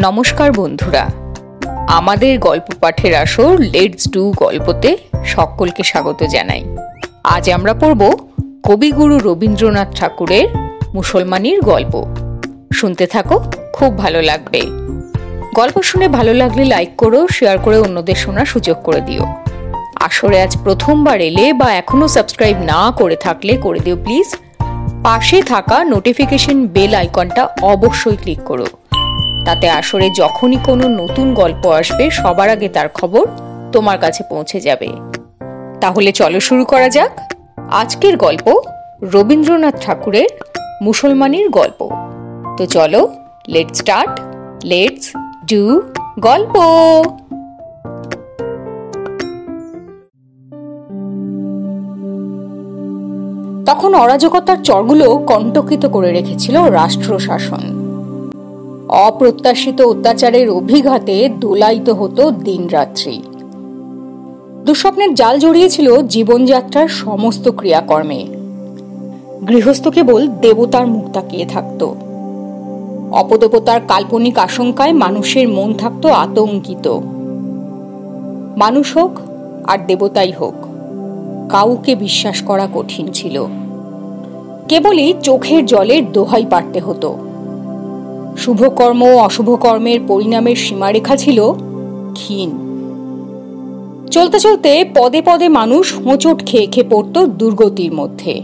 নমস্কার বন্ধুরা, আমাদের গল্প পাঠের আসর লেটস ডু গল্পতে সকলকে স্বাগত জানাই। আজ আমরা পড়ব কবিগুরু রবীন্দ্রনাথ ঠাকুরের মুসলমানির গল্প। শুনতে থাকো, খুব ভালো লাগবে। গল্প শুনে ভালো লাগলে লাইক করো, শেয়ার করে অন্যদের শোনার সুযোগ করে দিও। আসরে আজ প্রথমবার এলে বা এখনো সাবস্ক্রাইব না করে থাকলে করে দিও প্লিজ। পাশে থাকা নোটিফিকেশন বেল আইকনটা অবশ্যই ক্লিক করো, তাতে আসরে যখনই কোনো নতুন গল্প আসবে সবার আগে তার খবর তোমার কাছে পৌঁছে যাবে। তাহলে চলো শুরু করা যাক। আজকের গল্প রবীন্দ্রনাথ ঠাকুরের মুসলমানির গল্প। তো চলো, লেটস স্টার্ট, লেটস ডু গল্প। তখন অরাজকতার চরগুলো কণ্টকিত করে রেখেছিল রাষ্ট্র শাসন। অপ্রত্যাশিত অত্যাচারের অভিঘাতে দোলাইত হতো দিনরাত্রি। দুঃস্বপ্নের জাল জড়িয়েছিল জীবনযাত্রার সমস্ত ক্রিয়াকর্মে। গৃহস্থ কেবল দেবতার মুখ তাকিয়ে থাকত। অপদেবতার কাল্পনিক আশঙ্কায় মানুষের মন থাকত আতঙ্কিত। মানুষ হোক আর দেবতাই হোক, কাউকে বিশ্বাস করা কঠিন ছিল। কেবলই চোখের জলের দোহাই পাড়তে হতো। শুভকর্ম অশুভ কর্মের পরিণামের সীমারেখা ছিল ক্ষীণ। চলতে চলতে পদে পদে মানুষ হোঁচট খেয়ে খেয়ে পড়ত দুর্গতির মধ্যে।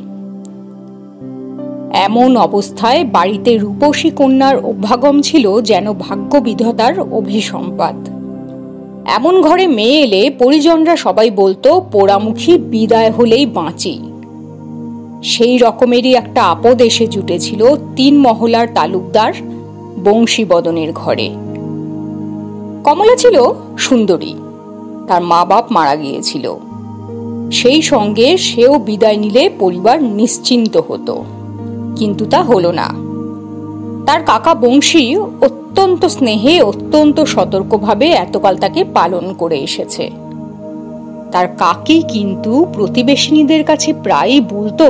এমন অবস্থায় বাড়িতে রূপসী কন্যার অভ্যাগম ছিল যেন ভাগ্য বিধাতার অভিসম্পাত। এমন ঘরে মেয়ে এলে পরিজনরা সবাই বলতো পোড়ামুখী বিদায় হলেই বাঁচি। সেই রকমেরই একটা আপদ এসে জুটেছিল 3 মহলার তালুকদার বংশীবদনের ঘরে। কমলা ছিল সুন্দরী, তার মা বাপ মারা গিয়েছিল। সেই সঙ্গে সেও বিদায় নিলে পরিবার নিশ্চিন্ত হতো, কিন্তু তা হলো না। তার কাকা বংশী অত্যন্ত স্নেহে অত্যন্ত সতর্কভাবে এতকাল তাকে পালন করে এসেছে। তার কাকি কিন্তু প্রতিবেশিনীদের কাছে প্রায়ই বলতো,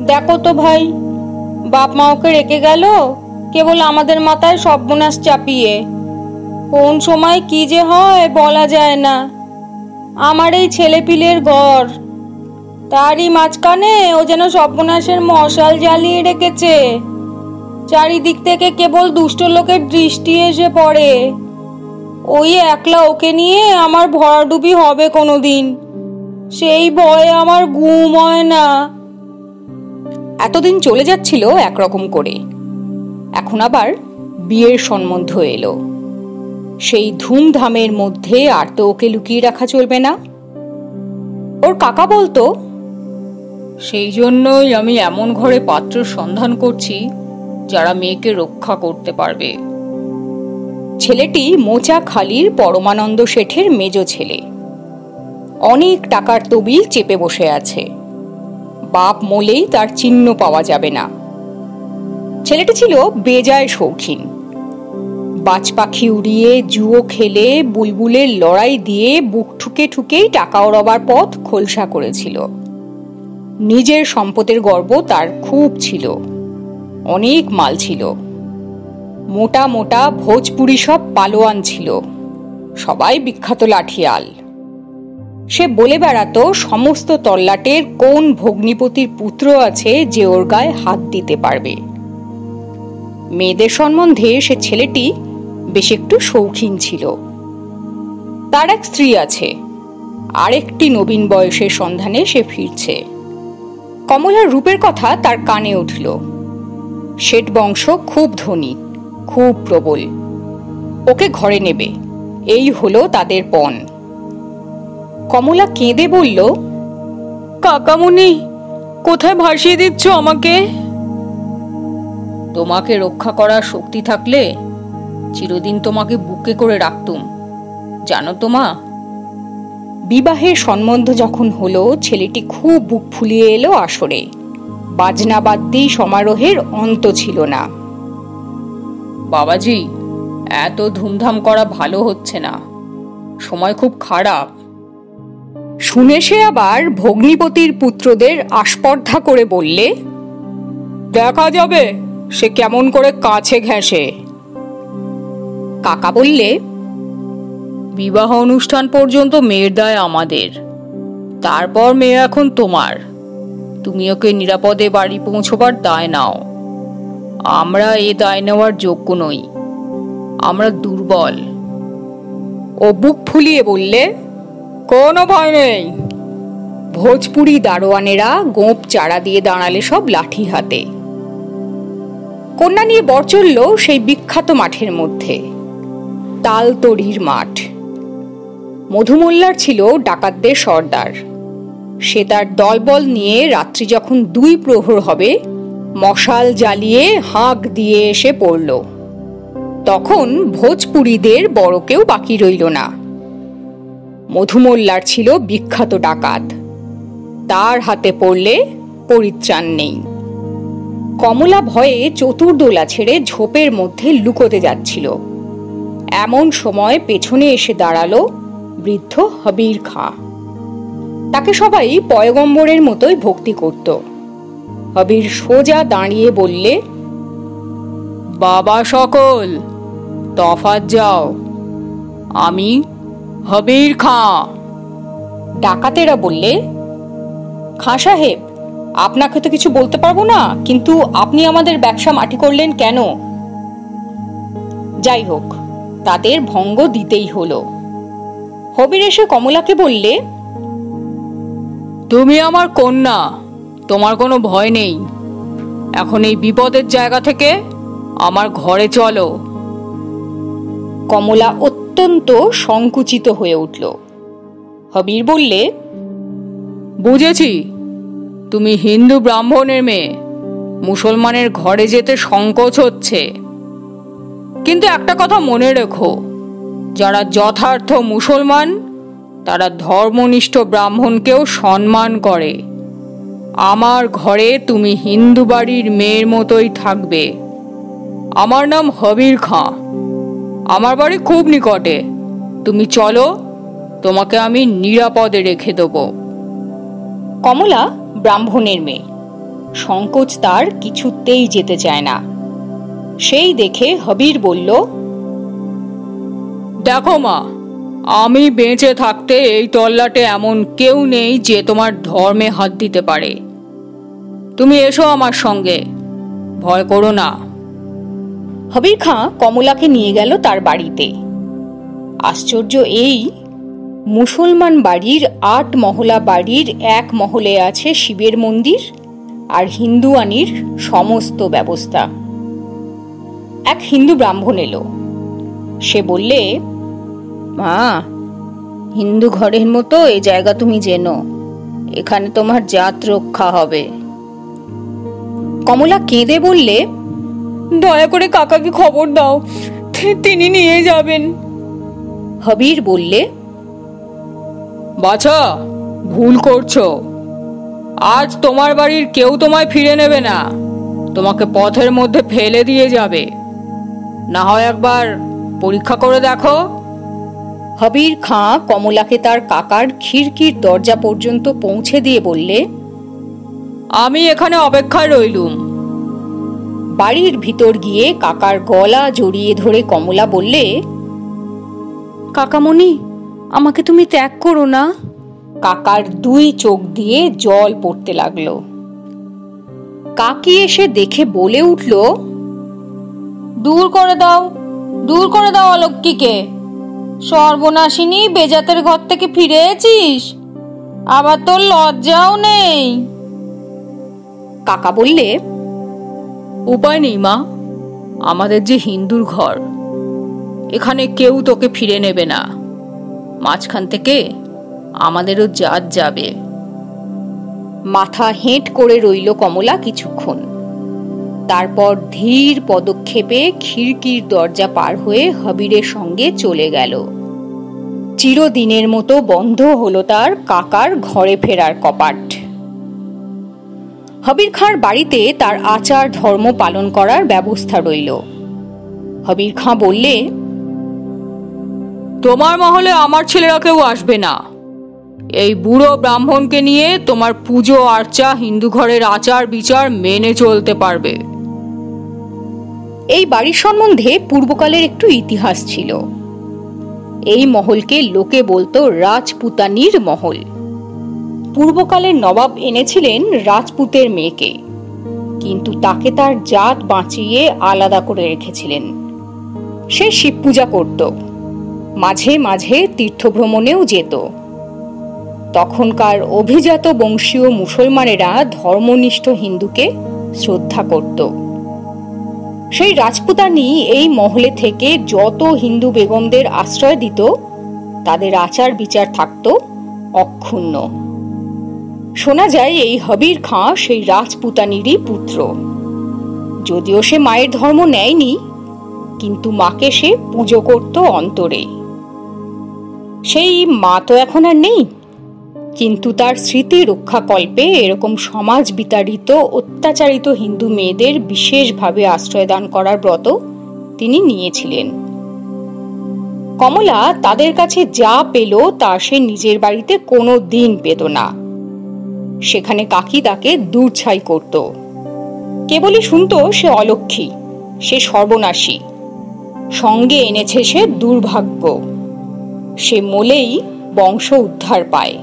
দেখো তো ভাই, বাপ মা ওকে রেখে গেল কেবল আমাদের মাথায় সর্বনাশ চাপিয়ে। কোন সময় কি যে হয় বলা যায় না। আমার এই ছেলেপিলের ঘর, তারই মাঝখানে ও যেন সর্বনাশের মশাল জ্বালিয়ে রেখেছে। চারিদিক থেকে কেবল দুষ্ট লোকের দৃষ্টি এসে পড়ে। ওই একলা ওকে নিয়ে আমার ভরাডুবি হবে কোনোদিন, সেই ভয়ে আমার ঘুম হয় না। এতদিন চলে যাচ্ছিল একরকম করে। এখন আবার বিয়ের সম্বন্ধ এলো। সেই ধুমধামের মধ্যে আর তো ওকে লুকিয়ে রাখা চলবে না। ওর কাকা বলতো, সেই জন্যই আমি এমন ঘরে পাত্র সন্ধান করছি যারা মেয়েকে রক্ষা করতে পারবে। ছেলেটি মোচাখালীর পরমানন্দ শেঠের মেজ ছেলে। অনেক টাকার তবিল চেপে বসে আছে। বাপ মলেই তার চিহ্ন পাওয়া যাবে না। ছেলেটি ছিল বেজায় শৌখিন। বাজ পাখি উড়িয়ে, জুয়ো খেলে, বুলবুলের লড়াই দিয়ে বুক ঠুকে ঠুকেই টাকা ওড়াবার পথ খোলসা করেছিল। নিজের সম্পদের গর্ব তার খুব ছিল। অনেক মাল ছিল। মোটা মোটা ভোজপুরি সব পালোয়ান ছিল, সবাই বিখ্যাত লাঠিয়াল। সে বলে বেড়াতো সমস্ত তল্লাটের কোন ভগ্নিপতির পুত্র আছে যে ওর গায়ে হাত দিতে পারবে। মেয়েদের সম্বন্ধে সে ছেলেটি বেশ একটু শৌখিন ছিল। তার এক স্ত্রী আছে, আরেকটি নবীন বয়সের সন্ধানে সে ফিরছে। কমলার রূপের কথা তার কানে উঠল। শেঠ বংশ খুব ধনী, খুব প্রবল। ওকে ঘরে নেবে, এই হলো তাদের পণ। কমলা কেঁদে বলল, কাকামুনি, কোথায় ভাসিয়ে দিচ্ছ আমাকে? তোমাকে রক্ষা করার শক্তি থাকলে চিরদিন তোমাকে বুকে করে রাখতুম, জানো তো মা। বিবাহের সম্বন্ধ যখন হলো, ছেলেটি খুব বুক ফুলিয়ে এলো আসরে। বাজনা বাদ্যি সমারোহের অন্ত ছিল না। বাবাজি, এত ধুমধাম করা ভালো হচ্ছে না, সময় খুব খারাপ। শুনে সে আবার ভগ্নিপতির পুত্রদের আস্পর্ধা করে বললে, দেখা যাবে সে কেমন করে কাছে ঘেঁষে। কাকা বললে, বিবাহ অনুষ্ঠান পর্যন্ত মেয়ের দায় আমাদের, তারপর মেয়ে এখন তোমার। তুমি ওকে নিরাপদে বাড়ি পৌঁছবার দায় নাও। আমরা এ দায় নেওয়ার যোগ্য নই, আমরা দুর্বল। ও বুক ফুলিয়ে বললে, কোনো ভয় নেই। ভোজপুরি দারোয়ানেরা গোঁপ চারা দিয়ে দাঁড়ালে সব লাঠি হাতে। কন্যা নিয়ে বর চলল সেই বিখ্যাত মাঠের মধ্যে, তালতড়ির মাঠ। মধুমোল্লার ছিল ডাকাতদের সর্দার। সে তার দলবল নিয়ে রাত্রি যখন 2 প্রহর হবে মশাল জ্বালিয়ে হাঁক দিয়ে এসে পড়ল। তখন ভোজপুরীদের বড় কেউ বাকি রইল না। মধুমোল্লার ছিল বিখ্যাত ডাকাত, তার হাতে পড়লে পরিত্রাণ নেই। কমলা ভয়ে চতুর্দোলা ছেড়ে ঝোপের মধ্যে লুকোতে যাচ্ছিল। এমন সময় পেছনে এসে দাঁড়ালো বৃদ্ধ হবির খাঁ। তাকে সবাই পয়গম্বরের মতোই ভক্তি করত। হবির সোজা দাঁড়িয়ে বললে, বাবা সকল, তফাৎ যাও, আমি হবির খাঁ। ডাকাতেরা বললে, খাঁ সাহেব, আপনাকে তো কিছু বলতে পারবো না, কিন্তু আপনি আমাদের ব্যবসা মাটি করলেন কেন? যাই হোক, তাদের ভঙ্গ দিতেই হলো। হবির এসে কমলাকে বললে, তুমি আমার কন্যা, তোমার কোনো ভয় নেই। এখন এই বিপদের জায়গা থেকে আমার ঘরে চলো। কমলা অত্যন্ত সংকুচিত হয়ে উঠল। হবির বললে, বুঝেছি, তুমি হিন্দু ব্রাহ্মণের মেয়ে, মুসলমানের ঘরে যেতে সংকোচ হচ্ছে। কিন্তু একটা কথা মনে রেখো, যারা যথার্থ মুসলমান তারা ধর্মনিষ্ঠ ব্রাহ্মণকেও সম্মান করে। আমার ঘরে তুমি হিন্দু বাড়ির মেয়ের মতোই থাকবে। আমার নাম হবির খাঁ, আমার বাড়ি খুব নিকটে। তুমি চলো, তোমাকে আমি নিরাপদে রেখে দেব। কমলা ব্রাহ্মণের মেয়ে, সংকোচ তার কিছুতেই যেতে চায় না। সেই দেখে হবির বলল, দেখো মা, আমি বেঁচে থাকতে এই তল্লাটে এমন কেউ নেই যে তোমার ধর্মে হাত দিতে পারে। তুমি এসো আমার সঙ্গে, ভয় করো না। হবির খাঁ কমলাকে নিয়ে গেল তার বাড়িতে। আশ্চর্য এই, মুসলমান বাড়ির 8 মহলা বাড়ির 1 মহলে আছে শিবের মন্দির আর হিন্দুয়ানির সমস্ত ব্যবস্থা। এক হিন্দু ব্রাহ্মণ এলো। সে বললে, মা, হিন্দু ঘরের মতো এই জায়গা তুমি জেনো, এখানে তোমার জাত রক্ষা হবে। কমলা কেঁদে বললে, দয়া করে কাকাকে খবর দাও, তিনি নিয়ে যাবেন। হবির বললে, বাছা, ভুল করছো। আজ তোমার বাড়ির কেউ তোমায় ফিরে নেবে না, তোমাকে পথের মধ্যে ফেলে দিয়ে যাবে। না হয় একবার পরীক্ষা করে দেখো। হবির খাঁ কমলাকে তার কাকার খিড়কির দরজা পর্যন্ত পৌঁছে দিয়ে বললে, আমি এখানে অপেক্ষায় রইলুম। বাড়ির ভিতর গিয়ে কাকার গলা জড়িয়ে ধরে কমলা বললে, কাকামণি, আমাকে তুমি ত্যাগ করো না। কাকার 2 চোখ দিয়ে জল পড়তে লাগলো। কাকি এসে দেখে বলে উঠল, দূর করে দাও, দূর করে দাও অলক্ষ্মীকে। সর্বনাশিনী, বেজাতের ঘর থেকে ফিরে এসেছিস, আবার তোর লজ্জাও নেই। কাকা বললে, উপায় নেই মা, আমাদের যে হিন্দুর ঘর, এখানে কেউ তোকে ফিরে নেবে না। মাঝখান থেকে আমাদেরও জাত যাবে। মাথা হেঁট করে রইল কমলা কিছুক্ষণ। তারপর ধীর পদক্ষেপে খিড়কির দরজা পার হয়ে হবিরের সঙ্গে চলে গেল। চিরদিনের মতো বন্ধ হলো তার কাকার ঘরে ফেরার কপাট। হবির খাঁর বাড়িতে তার আচার ধর্ম পালন করার ব্যবস্থা রইল। হবির খাঁ বললে, তোমার মহলে আমার ছেলেরা কেউ আসবে না। এই বুড়ো ব্রাহ্মণকে নিয়ে তোমার পুজো আর্চা হিন্দু ঘরের আচার বিচার মেনে চলতে পারবে। এই বাড়ির সম্বন্ধে পূর্বকালের একটু ইতিহাস ছিল। এই মহলকে লোকে বলতো রাজপুতানির মহল। পূর্বকালের নবাব এনেছিলেন রাজপুতের মেয়েকে, কিন্তু তাকে তার জাত বাঁচিয়ে আলাদা করে রেখেছিলেন। সে শিব পূজা করত, মাঝে মাঝে তীর্থভ্রমণেও যেত। তখনকার অভিজাত বংশীয় মুসলমানেরা ধর্মনিষ্ঠ হিন্দুকে শ্রদ্ধা করত। সেই রাজপুতানি এই মহলে থেকে যত হিন্দু বেগমদের আশ্রয় দিত, তাদের আচার বিচার থাকত অক্ষুণ্ণ। শোনা যায় এই হবির খাঁ সেই রাজপুতানিরই পুত্র। যদিও সে মায়ের ধর্ম নেয়নি, কিন্তু মাকে সে পুজো করত অন্তরে। সেই মা তো এখন আর নেই, কিন্তু তার স্মৃতি রক্ষাকল্পে এরকম সমাজ বিতাড়িত অত্যাচারিত হিন্দু মেয়েদের বিশেষভাবে আশ্রয়দান করার ব্রত তিনি নিয়েছিলেন। কমলা তাদের কাছে যা পেল তা সে নিজের বাড়িতে কোনো দিন পেত না। সেখানে কাকি তাকে দূরছাই করত। কেবলই শুনত সে অলক্ষী, সে সর্বনাশী, সঙ্গে এনেছে সে দুর্ভাগ্য, সে মলেই বংশ উদ্ধার পায়।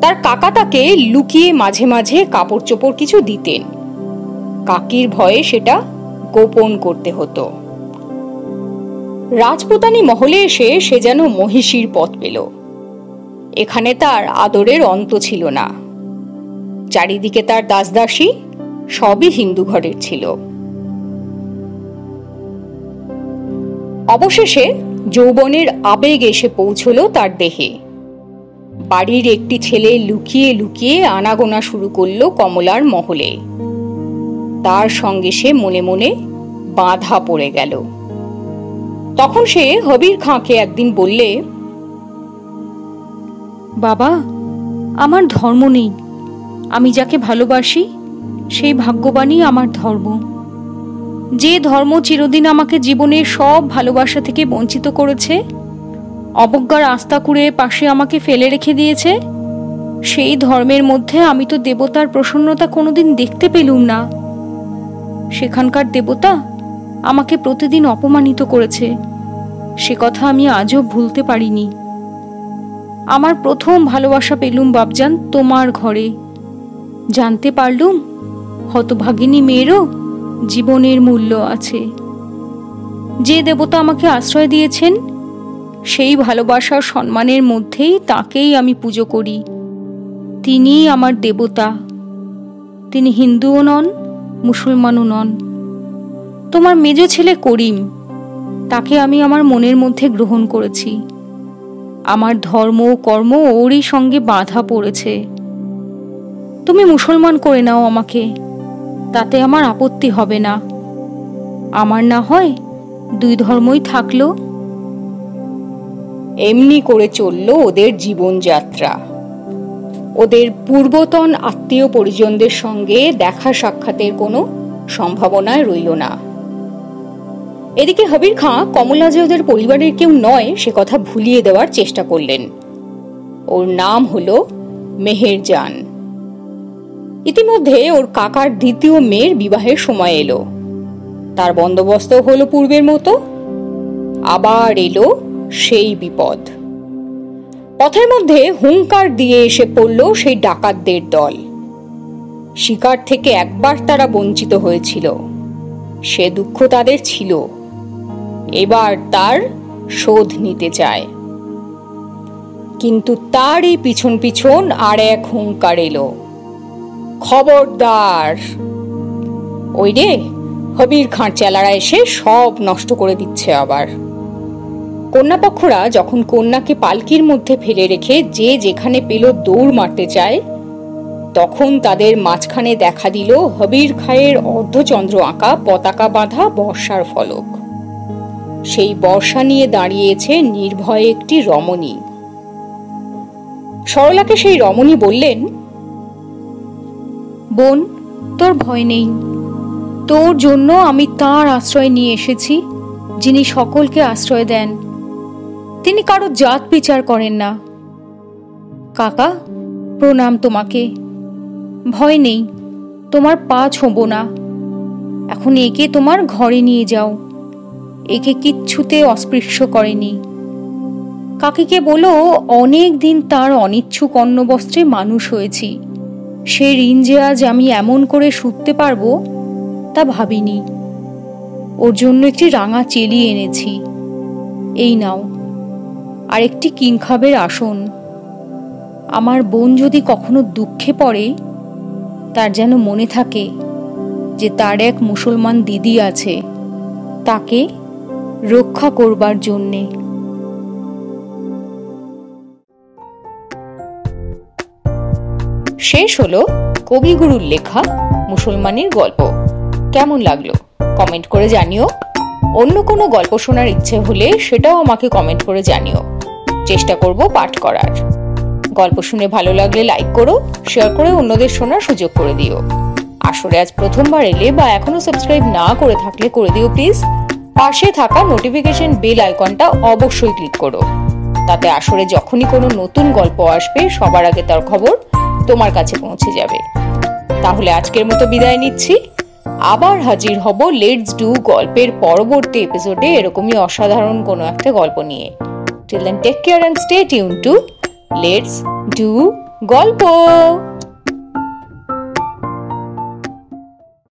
তার কাকা তাকে লুকিয়ে মাঝে মাঝে কাপড় চোপড় কিছু দিতেন। কাকির ভয়ে সেটা গোপন করতে হতো। রাজপুতানি মহলে এসে সে যেন মহিষীর পথ পেল। এখানে তার আদরের অন্ত ছিল না। চারিদিকে তার দাসদাসী, সবই হিন্দু ঘরের ছিল। অবশেষে যৌবনের আবেগ এসে পৌঁছল তার দেহে। বাড়ির একটি ছেলে লুকিয়ে লুকিয়ে আনাগোনা শুরু করলো কমলার মহলে। তার সঙ্গে সে মনে মনে বাঁধা পড়ে গেল। তখন সে হবির খাঁকে একদিন বললে, বাবা, আমার ধর্ম নেই। আমি যাকে ভালোবাসি সেই ভাগ্যবানই আমার ধর্ম। যে ধর্ম চিরদিন আমাকে জীবনের সব ভালোবাসা থেকে বঞ্চিত করেছে, অবজ্ঞার আস্থা কুড়ে পাশে আমাকে ফেলে রেখে দিয়েছে, সেই ধর্মের মধ্যে আমি তো দেবতার প্রসন্নতা কোনোদিন দেখতে পেলুম না। সেখানকার দেবতা আমাকে প্রতিদিন অপমানিত করেছে, সে কথা আমি আজও ভুলতে পারিনি। আমার প্রথম ভালোবাসা পেলুম বাপজান তোমার ঘরে। জানতে পারলুম হতভাগিনী মেয়েরও জীবনের মূল্য আছে। যে দেবতা আমাকে আশ্রয় দিয়েছেন, সেই ভালোবাসার সম্মানের মধ্যেই তাকেই আমি পুজো করি। তিনিই আমার দেবতা। তিনি হিন্দুও নন, মুসলমানও নন। তোমার মেজ ছেলে করিম, তাকে আমি আমার মনের মধ্যে গ্রহণ করেছি। আমার ধর্ম কর্ম ওরই সঙ্গে বাঁধা পড়েছে। তুমি মুসলমান করে নাও আমাকে, তাতে আমার আপত্তি হবে না। আমার না হয় দুই ধর্মই থাকলো। এমনি করে চলল ওদের জীবনযাত্রা। ওদের পূর্বতন আত্মীয় পরিজনদের সঙ্গে দেখা সাক্ষাতের কোনো সম্ভাবনা রইল না। এদিকে হবির খাঁ কমলা যে ওদের পরিবারের কেউ নয় সে কথা ভুলিয়ে দেওয়ার চেষ্টা করলেন। ওর নাম হলো মেহেরজান। ইতিমধ্যে ওর কাকার দ্বিতীয় মেয়ের বিবাহের সময় এলো। তার বন্দোবস্ত হলো পূর্বের মতো। আবার এলো সেই বিপদ। পথের মধ্যে হুঙ্কার দিয়ে এসে পড়ল সেই ডাকাতদের দল। শিকার থেকে একবার তারা বঞ্চিত হয়েছিল, সে দুঃখ তাদের ছিল। এবার তার শোধ নিতে চায়। কিন্তু তারই পিছন পিছন আর এক হুঙ্কার এলো, খবরদার! ওই রে, হবির খাঁর চেলারা এসে সব নষ্ট করে দিচ্ছে আবার। কন্যাপক্ষরা যখন কন্যাকে পালকির মধ্যে ফেলে রেখে যে যেখানে পেল দৌড় মারতে চায়, তখন তাদের মাঝখানে দেখা দিল হবির খাঁয়ের অর্ধচন্দ্র আঁকা পতাকা বাঁধা বর্ষার ফলক। সেই বর্ষা নিয়ে দাঁড়িয়েছে নির্ভয়ে একটি রমণী। সরলাকে সেই রমণী বললেন, বোন, তোর ভয় নেই। তোর জন্য আমি তার আশ্রয় নিয়ে এসেছি, যিনি সকলকে আশ্রয় দেন। তিনি কারো জাত বিচার করেন না। কাকা, প্রণাম তোমাকে। ভয় নেই, তোমার পা ছোঁব না। এখন একে তোমার ঘরে নিয়ে যাও, একে কিচ্ছুতে অস্পৃশ্য করেনি। কাকিকে বলো অনেক দিন তার অনিচ্ছুক অন্নবস্ত্রে মানুষ হয়েছি, সে ঋণ যে আজ আমি এমন করে শুধতে পারবো তা ভাবিনি। ওর জন্য একটি রাঙা চেলি এনেছি, এই নাও, আর একটি কিংখাবের আসন। আমার বোন যদি কখনো দুঃখে পড়ে, তার যেন মনে থাকে যে তার এক মুসলমান দিদি আছে, তাকে রক্ষা করবার জন্যে। শেষ হলো কবিগুরুর লেখা মুসলমানের গল্প। কেমন লাগলো কমেন্ট করে জানিও। অন্য কোনো গল্প শোনার ইচ্ছে হলে সেটাও আমাকে কমেন্ট করে জানিও, চেষ্টা করব পাঠ করার। গল্প শুনে ভালো লাগলে লাইক করো, শেয়ার করে অন্যদের শোনার সুযোগ করে দিও। আসরে আজ প্রথমবার এলে বা এখনো সাবস্ক্রাইব না করে থাকলে করে দিও প্লিজ। পাশে থাকা নোটিফিকেশন বেল আইকনটা অবশ্যই ক্লিক করো, তাতে আসরে যখনই কোনো নতুন গল্প আসবে সবার আগে তার খবর তোমার কাছে পৌঁছে যাবে। তাহলে আজকের মতো বিদায় নিচ্ছি, আবার হাজির হব লেটস ডু গল্পের পরবর্তী এপিসোডে এরকমই অসাধারণ কোনো একটা গল্প নিয়ে। Till then take care and stay tune to let's do গল্প।